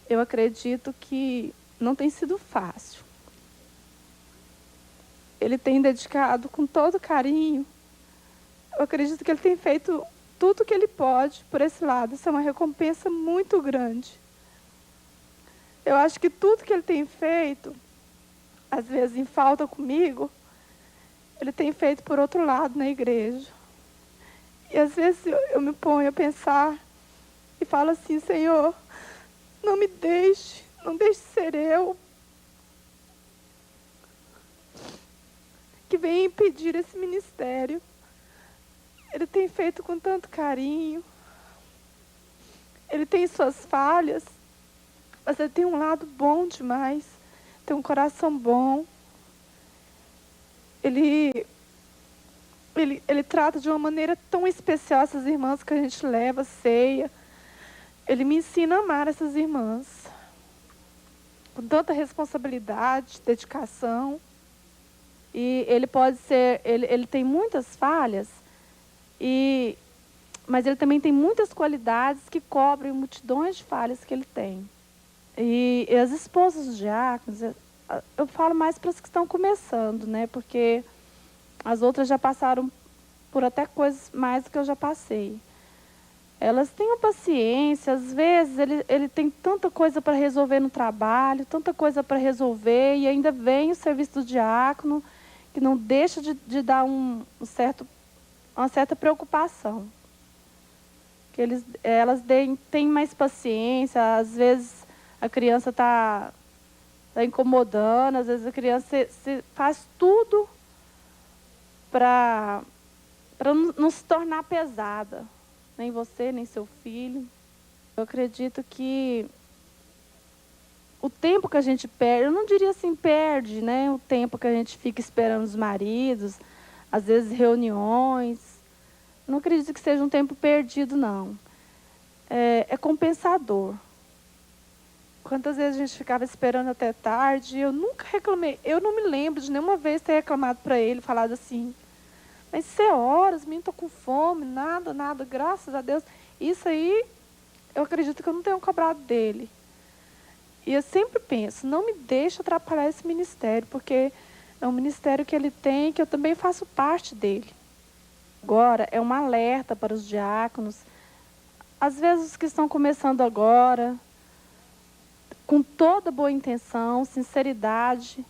Eu acredito que não tem sido fácil. Ele tem dedicado com todo carinho. Eu acredito que ele tem feito tudo o que ele pode por esse lado. Isso é uma recompensa muito grande. Eu acho que tudo que ele tem feito, às vezes em falta comigo, ele tem feito por outro lado na igreja. E às vezes eu me ponho a pensar e falo assim, Senhor, não me deixe, não deixe ser eu que venha impedir esse ministério. Ele tem feito com tanto carinho. Ele tem suas falhas, mas ele tem um lado bom demais. Tem um coração bom. Ele trata de uma maneira tão especial essas irmãs que a gente leva, ceia. Ele me ensina a amar essas irmãs. Com tanta responsabilidade, dedicação. E ele pode ser, ele tem muitas falhas, mas ele também tem muitas qualidades que cobrem multidões de falhas que ele tem. E as esposas dos diáconos, eu falo mais para as que estão começando, né? Porque as outras já passaram por até coisas mais do que eu já passei. Elas têm uma paciência, às vezes ele tem tanta coisa para resolver no trabalho, tanta coisa para resolver, e ainda vem o serviço do diácono, que não deixa de dar uma certa preocupação. Que elas têm mais paciência, às vezes a criança está incomodando, às vezes a criança faz tudo para não se tornar pesada. Nem você, nem seu filho. Eu acredito que o tempo que a gente perde, eu não diria assim, perde, né? O tempo que a gente fica esperando os maridos, às vezes reuniões. Não acredito que seja um tempo perdido, não. É compensador. Quantas vezes a gente ficava esperando até tarde, eu nunca reclamei. Eu não me lembro de nenhuma vez ter reclamado para ele, falado assim, mas 6 horas, os meninos estão com fome, nada, graças a Deus. Isso aí, eu acredito que eu não tenho cobrado dele. E eu sempre penso, não me deixe atrapalhar esse ministério, porque é um ministério que ele tem, que eu também faço parte dele. Agora, é um alerta para os diáconos, às vezes os que estão começando agora, com toda boa intenção, sinceridade,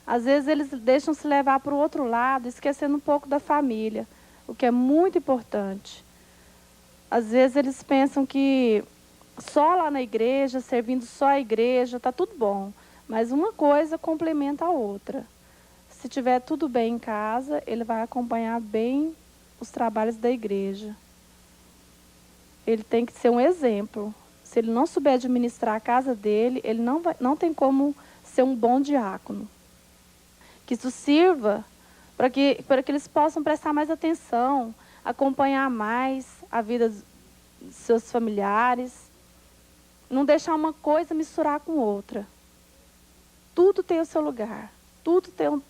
às vezes eles deixam se levar para o outro lado, esquecendo um pouco da família, o que é muito importante. Às vezes eles pensam que só lá na igreja, servindo só a igreja, está tudo bom. Mas uma coisa complementa a outra. Se tiver tudo bem em casa, ele vai acompanhar bem os trabalhos da igreja. Ele tem que ser um exemplo. Se ele não souber administrar a casa dele, ele não tem como ser um bom diácono. Que isso sirva para que eles possam prestar mais atenção, acompanhar mais a vida dos seus familiares, não deixar uma coisa misturar com outra. Tudo tem o seu lugar, tudo tem um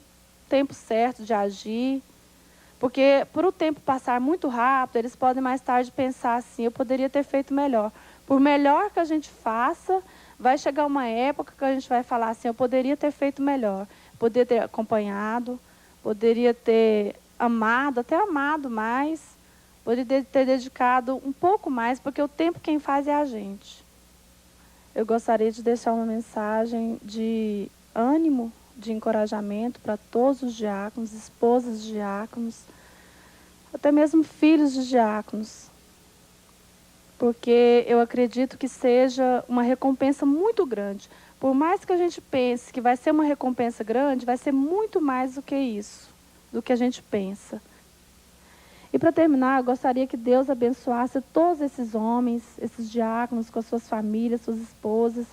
tempo certo de agir, porque por o tempo passar muito rápido, eles podem mais tarde pensar assim, eu poderia ter feito melhor. Por melhor que a gente faça, vai chegar uma época que a gente vai falar assim, eu poderia ter feito melhor. Poderia ter acompanhado, poderia ter amado, até amado mais, poderia ter dedicado um pouco mais, porque o tempo quem faz é a gente. Eu gostaria de deixar uma mensagem de ânimo, de encorajamento para todos os diáconos, esposas de diáconos, até mesmo filhos de diáconos. porque eu acredito que seja uma recompensa muito grande. Por mais que a gente pense que vai ser uma recompensa grande, vai ser muito mais do que isso, do que a gente pensa. E para terminar, eu gostaria que Deus abençoasse todos esses homens, esses diáconos com as suas famílias, suas esposas,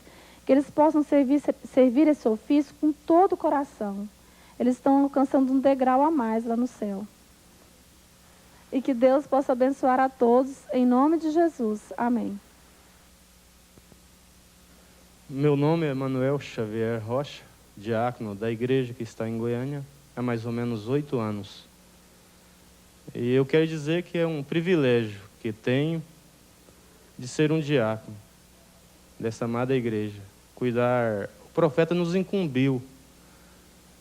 que eles possam servir esse ofício com todo o coração. Eles estão alcançando um degrau a mais lá no céu. E que Deus possa abençoar a todos, em nome de Jesus. Amém. Meu nome é Manuel Xavier Rocha, diácono da igreja que está em Goiânia há mais ou menos 8 anos. E eu quero dizer que é um privilégio que tenho de ser um diácono dessa amada igreja. O profeta nos incumbiu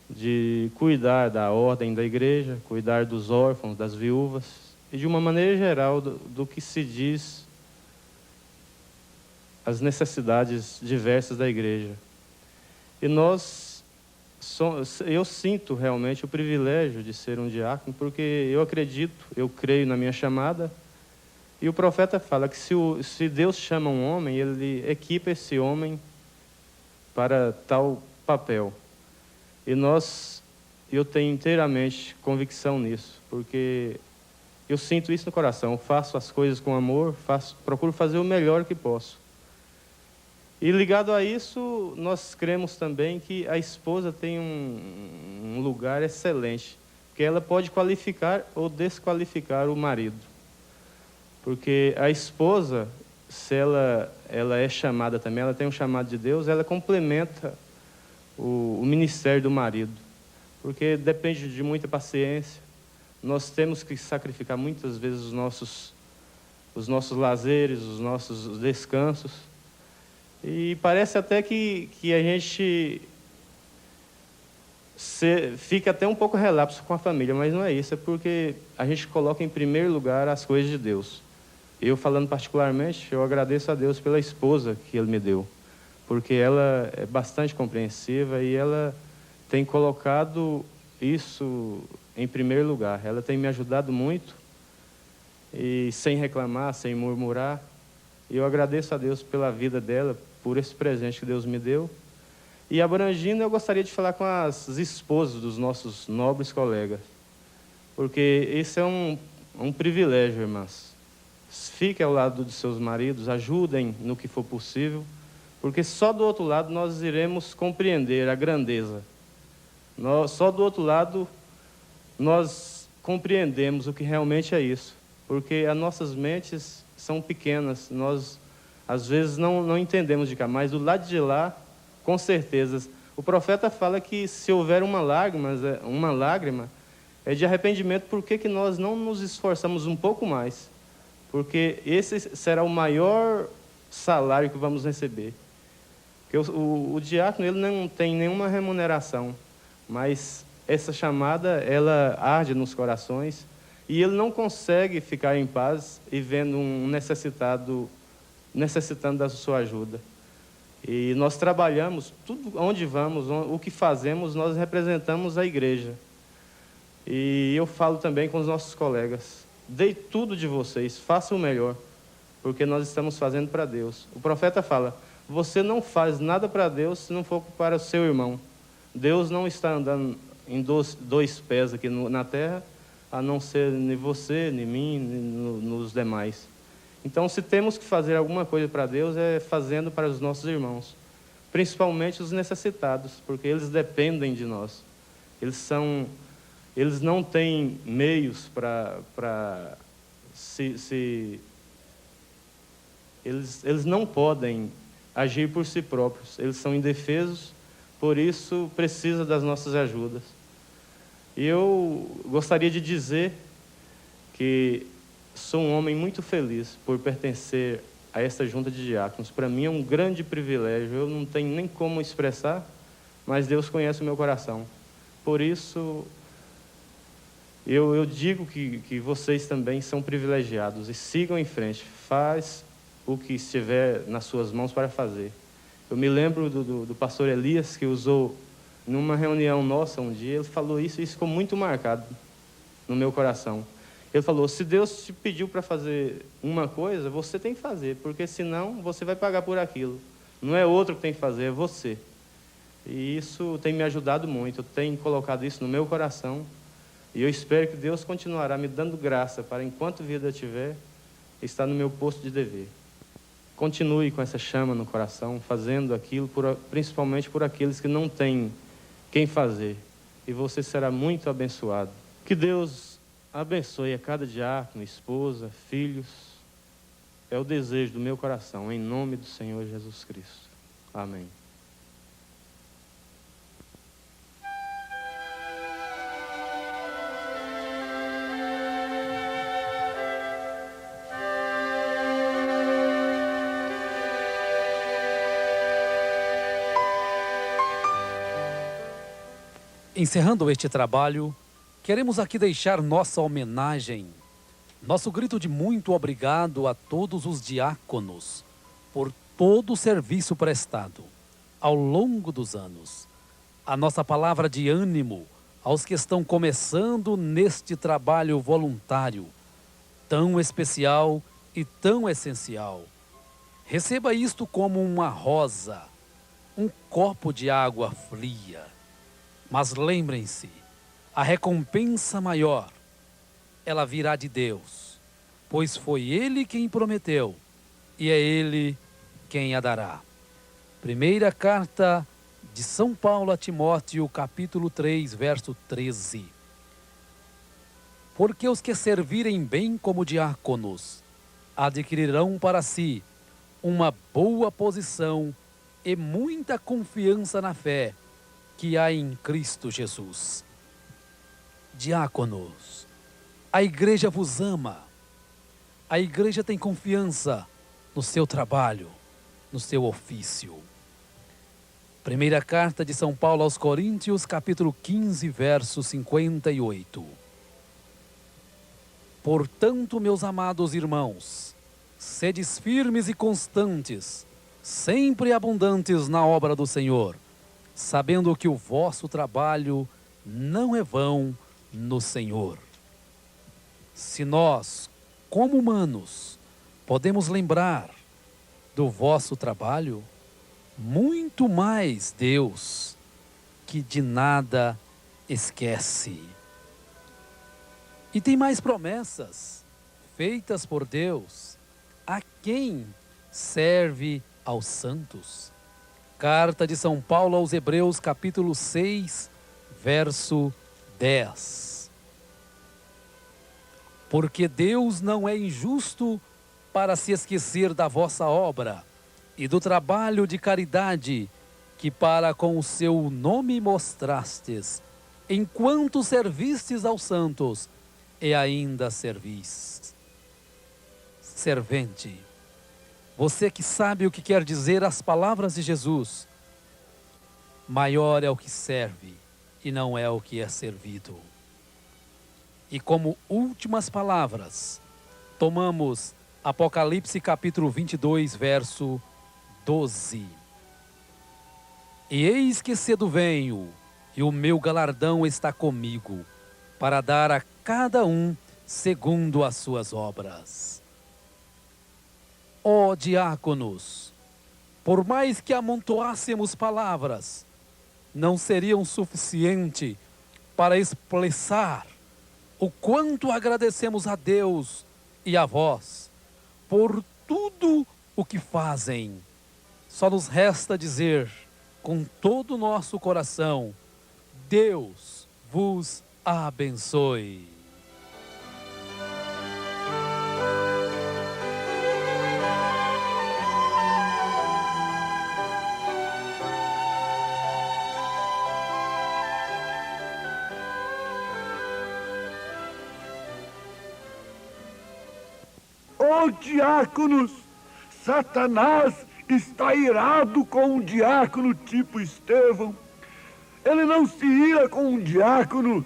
de cuidar da ordem da igreja, cuidar dos órfãos, das viúvas, e de uma maneira geral do que se diz as necessidades diversas da igreja. E eu sinto realmente o privilégio de ser um diácono, porque eu acredito, eu creio na minha chamada, e o profeta fala que se Deus chama um homem, ele equipa esse homem para tal papel. E eu tenho inteiramente convicção nisso, porque eu sinto isso no coração. Eu faço as coisas com amor, procuro fazer o melhor que posso. E ligado a isso, nós cremos também que a esposa tem um lugar excelente, porque ela pode qualificar ou desqualificar o marido. Porque a esposa, se ela é chamada também, ela tem um chamado de Deus, ela complementa o ministério do marido, porque depende de muita paciência. Nós temos que sacrificar muitas vezes os nossos lazeres, os nossos descansos, e parece até que a gente fica até um pouco relapso com a família, mas não é isso, é porque a gente coloca em primeiro lugar as coisas de Deus. Eu, falando particularmente, eu agradeço a Deus pela esposa que Ele me deu, porque ela é bastante compreensiva e ela tem colocado isso em primeiro lugar. Ela tem me ajudado muito, e sem reclamar, sem murmurar. E eu agradeço a Deus pela vida dela, por esse presente que Deus me deu. E abrangindo, eu gostaria de falar com as esposas dos nossos nobres colegas, porque esse é um privilégio, irmãs. Fiquem ao lado de seus maridos, ajudem no que for possível, porque só do outro lado nós iremos compreender a grandeza. Só do outro lado nós compreendemos o que realmente é isso, porque as nossas mentes são pequenas, nós às vezes não entendemos de cá, mas do lado de lá, com certeza. O profeta fala que se houver uma lágrima é de arrependimento. Por que nós não nos esforçamos um pouco mais? Porque esse será o maior salário que vamos receber. Porque o diácono, ele não tem nenhuma remuneração, mas essa chamada, ela arde nos corações, e ele não consegue ficar em paz e vendo um necessitado necessitando da sua ajuda. E nós trabalhamos, tudo onde vamos, o que fazemos, nós representamos a igreja. E eu falo também com os nossos colegas, dei tudo de vocês, façam o melhor, porque nós estamos fazendo para Deus. O profeta fala, você não faz nada para Deus se não for para o seu irmão. Deus não está andando em dois pés aqui na terra, a não ser nem você, nem mim, nem nos demais. Então, se temos que fazer alguma coisa para Deus, é fazendo para os nossos irmãos, principalmente os necessitados, porque eles dependem de nós. Eles não têm meios para eles não podem agir por si próprios. Eles são indefesos, por isso precisa das nossas ajudas. E eu gostaria de dizer que sou um homem muito feliz por pertencer a esta junta de diáconos. Para mim é um grande privilégio, eu não tenho nem como expressar, mas Deus conhece o meu coração. Por isso, eu digo que vocês também são privilegiados e sigam em frente, faz o que estiver nas suas mãos para fazer. Eu me lembro do pastor Elias, que usou numa reunião nossa um dia, ele falou isso e isso ficou muito marcado no meu coração. Ele falou, se Deus te pediu para fazer uma coisa, você tem que fazer, porque senão você vai pagar por aquilo. Não é outro que tem que fazer, é você. E isso tem me ajudado muito, eu tenho colocado isso no meu coração, e eu espero que Deus continuará me dando graça para, enquanto vida eu tiver, estar no meu posto de dever. Continue com essa chama no coração, fazendo aquilo, principalmente por aqueles que não têm quem fazer, e você será muito abençoado. Que Deus abençoe a cada diácono, esposa, filhos. É o desejo do meu coração, em nome do Senhor Jesus Cristo. Amém. Encerrando este trabalho, queremos aqui deixar nossa homenagem, nosso grito de muito obrigado a todos os diáconos por todo o serviço prestado ao longo dos anos. A nossa palavra de ânimo aos que estão começando neste trabalho voluntário, tão especial e tão essencial. Receba isto como uma rosa, um copo de água fria. Mas lembrem-se, a recompensa maior, ela virá de Deus, pois foi Ele quem prometeu e é Ele quem a dará. Primeira carta de São Paulo a Timóteo, capítulo 3, verso 13. Porque os que servirem bem como diáconos adquirirão para si uma boa posição e muita confiança na fé que há em Cristo Jesus. Diáconos, a igreja vos ama. A igreja tem confiança no seu trabalho, no seu ofício. Primeira carta de São Paulo aos Coríntios, capítulo 15, verso 58. Portanto, meus amados irmãos, sedes firmes e constantes, sempre abundantes na obra do Senhor, sabendo que o vosso trabalho não é vão no Senhor. Se nós, como humanos, podemos lembrar do vosso trabalho, muito mais Deus, que de nada esquece. E tem mais promessas feitas por Deus a quem serve aos santos. Carta de São Paulo aos Hebreus, capítulo 6, verso 10. Porque Deus não é injusto para se esquecer da vossa obra e do trabalho de caridade que para com o seu nome mostrastes, enquanto servistes aos santos e ainda servis. Servente, você que sabe o que quer dizer as palavras de Jesus, maior é o que serve e não é o que é servido. E como últimas palavras, tomamos Apocalipse capítulo 22, verso 12. E eis que cedo venho, e o meu galardão está comigo, para dar a cada um segundo as suas obras. Ó diáconos, por mais que amontoássemos palavras, não seriam suficiente para expressar o quanto agradecemos a Deus e a vós por tudo o que fazem. Só nos resta dizer com todo o nosso coração: Deus vos abençoe. Ó diáconos, Satanás está irado com um diácono tipo Estevão. Ele não se ira com um diácono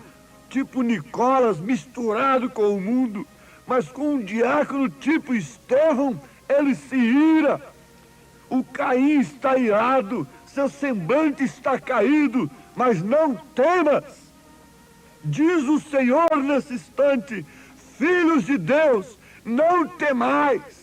tipo Nicolas, misturado com o mundo, mas com um diácono tipo Estevão, ele se ira. O Caim está irado, seu semblante está caído, mas não temas. Diz o Senhor nesse instante: filhos de Deus, não temais.